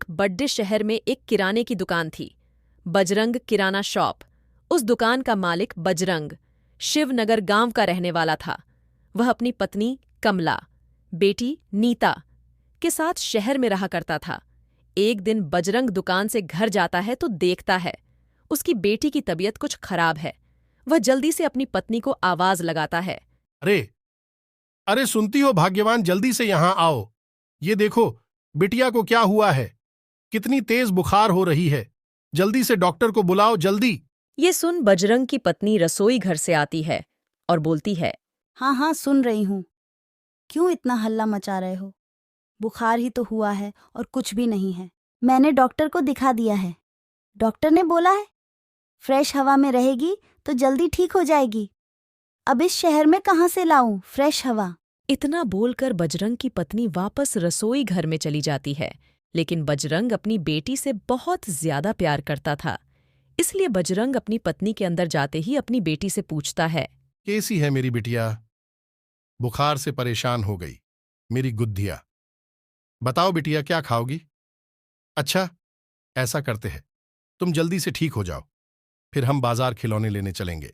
एक बड़े शहर में एक किराने की दुकान थी, बजरंग किराना शॉप। उस दुकान का मालिक बजरंग शिवनगर गांव का रहने वाला था। वह अपनी पत्नी कमला, बेटी नीता के साथ शहर में रहा करता था। एक दिन बजरंग दुकान से घर जाता है तो देखता है उसकी बेटी की तबीयत कुछ खराब है। वह जल्दी से अपनी पत्नी को आवाज लगाता है। अरे अरे, सुनती हो भाग्यवान, जल्दी से यहां आओ। ये देखो, बिटिया को क्या हुआ है। कितनी तेज बुखार हो रही है। जल्दी से डॉक्टर को बुलाओ, जल्दी। ये सुन बजरंग की पत्नी रसोई घर से आती है और बोलती है, हाँ हाँ, सुन रही हूँ। क्यों इतना हल्ला मचा रहे हो? बुखार ही तो हुआ है और कुछ भी नहीं है। मैंने डॉक्टर को दिखा दिया है। डॉक्टर ने बोला है फ्रेश हवा में रहेगी तो जल्दी ठीक हो जाएगी। अब इस शहर में कहाँ से लाऊं फ्रेश हवा? इतना बोलकर बजरंग की पत्नी वापस रसोई घर में चली जाती है। लेकिन बजरंग अपनी बेटी से बहुत ज्यादा प्यार करता था, इसलिए बजरंग अपनी पत्नी के अंदर जाते ही अपनी बेटी से पूछता है। कैसी है मेरी बिटिया? बुखार से परेशान हो गई मेरी गुद्धिया। बताओ बिटिया, क्या खाओगी? अच्छा, ऐसा करते हैं, तुम जल्दी से ठीक हो जाओ, फिर हम बाजार खिलौने लेने चलेंगे।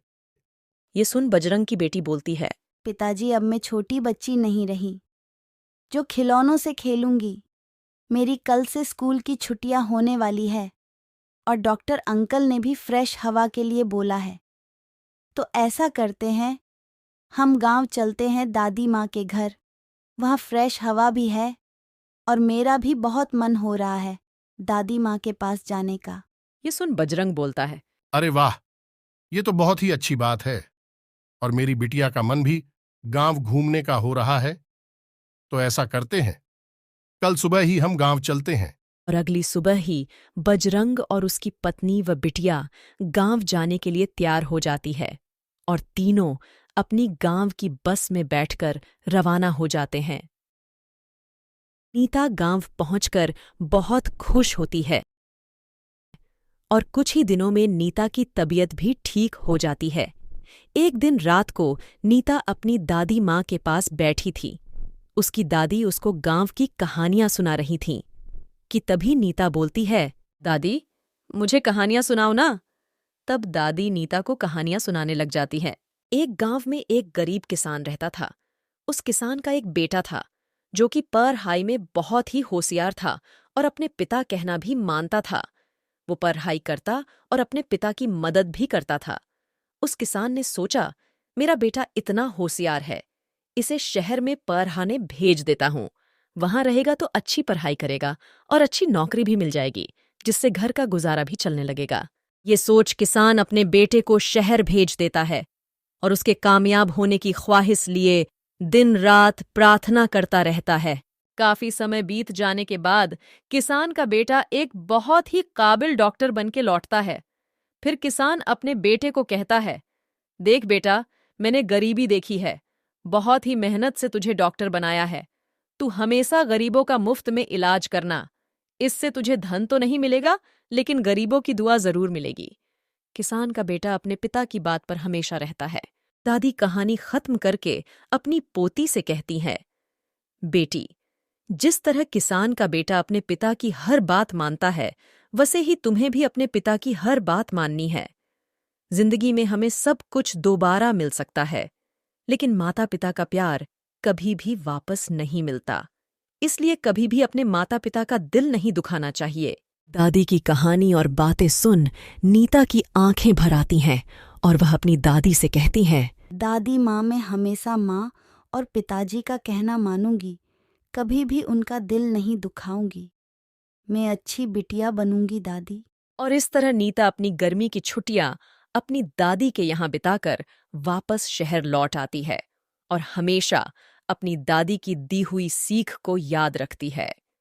ये सुन बजरंग की बेटी बोलती है, पिताजी, अब मैं छोटी बच्ची नहीं रही जो खिलौनों से खेलूंगी। मेरी कल से स्कूल की छुट्टियां होने वाली है और डॉक्टर अंकल ने भी फ्रेश हवा के लिए बोला है। तो ऐसा करते हैं, हम गांव चलते हैं दादी माँ के घर। वहाँ फ्रेश हवा भी है और मेरा भी बहुत मन हो रहा है दादी माँ के पास जाने का। ये सुन बजरंग बोलता है, अरे वाह, ये तो बहुत ही अच्छी बात है और मेरी बिटिया का मन भी गांव घूमने का हो रहा है। तो ऐसा करते हैं, कल सुबह ही हम गांव चलते हैं। और अगली सुबह ही बजरंग और उसकी पत्नी व बिटिया गांव जाने के लिए तैयार हो जाती है और तीनों अपनी गांव की बस में बैठकर रवाना हो जाते हैं। नीता गांव पहुंचकर बहुत खुश होती है और कुछ ही दिनों में नीता की तबीयत भी ठीक हो जाती है। एक दिन रात को नीता अपनी दादी माँ के पास बैठी थी। उसकी दादी उसको गांव की कहानियां सुना रही थीं कि तभी नीता बोलती है, दादी, मुझे कहानियां सुनाओ ना। तब दादी नीता को कहानियां सुनाने लग जाती है। एक गांव में एक गरीब किसान रहता था। उस किसान का एक बेटा था जो कि पढ़ाई में बहुत ही होशियार था और अपने पिता कहना भी मानता था। वो पढ़ाई करता और अपने पिता की मदद भी करता था। उस किसान ने सोचा, मेरा बेटा इतना होशियार है, इसे शहर में पढ़ाने भेज देता हूँ। वहां रहेगा तो अच्छी पढ़ाई करेगा और अच्छी नौकरी भी मिल जाएगी, जिससे घर का गुजारा भी चलने लगेगा। ये सोच किसान अपने बेटे को शहर भेज देता है और उसके कामयाब होने की ख्वाहिश लिए दिन रात प्रार्थना करता रहता है। काफी समय बीत जाने के बाद किसान का बेटा एक बहुत ही काबिल डॉक्टर बन के लौटता है। फिर किसान अपने बेटे को कहता है, देख बेटा, मैंने गरीबी देखी है, बहुत ही मेहनत से तुझे डॉक्टर बनाया है। तू हमेशा गरीबों का मुफ्त में इलाज करना। इससे तुझे धन तो नहीं मिलेगा, लेकिन गरीबों की दुआ जरूर मिलेगी। किसान का बेटा अपने पिता की बात पर हमेशा रहता है। दादी कहानी खत्म करके अपनी पोती से कहती है, बेटी, जिस तरह किसान का बेटा अपने पिता की हर बात मानता है, वैसे ही तुम्हें भी अपने पिता की हर बात माननी है। जिंदगी में हमें सब कुछ दोबारा मिल सकता है, लेकिन माता पिता का प्यार कभी भी वापस नहीं मिलता। इसलिए कभी भी अपने माता पिता का दिल नहीं दुखाना चाहिए। दादी की कहानी और बातें सुन नीता की आंखें भर आती हैं और वह अपनी दादी से कहती है, दादी माँ, मैं हमेशा माँ और पिताजी का कहना मानूंगी, कभी भी उनका दिल नहीं दुखाऊंगी। मैं अच्छी बिटिया बनूंगी दादी। और इस तरह नीता अपनी गर्मी की छुट्टियां अपनी दादी के यहाँ बिताकर वापस शहर लौट आती है और हमेशा अपनी दादी की दी हुई सीख को याद रखती है।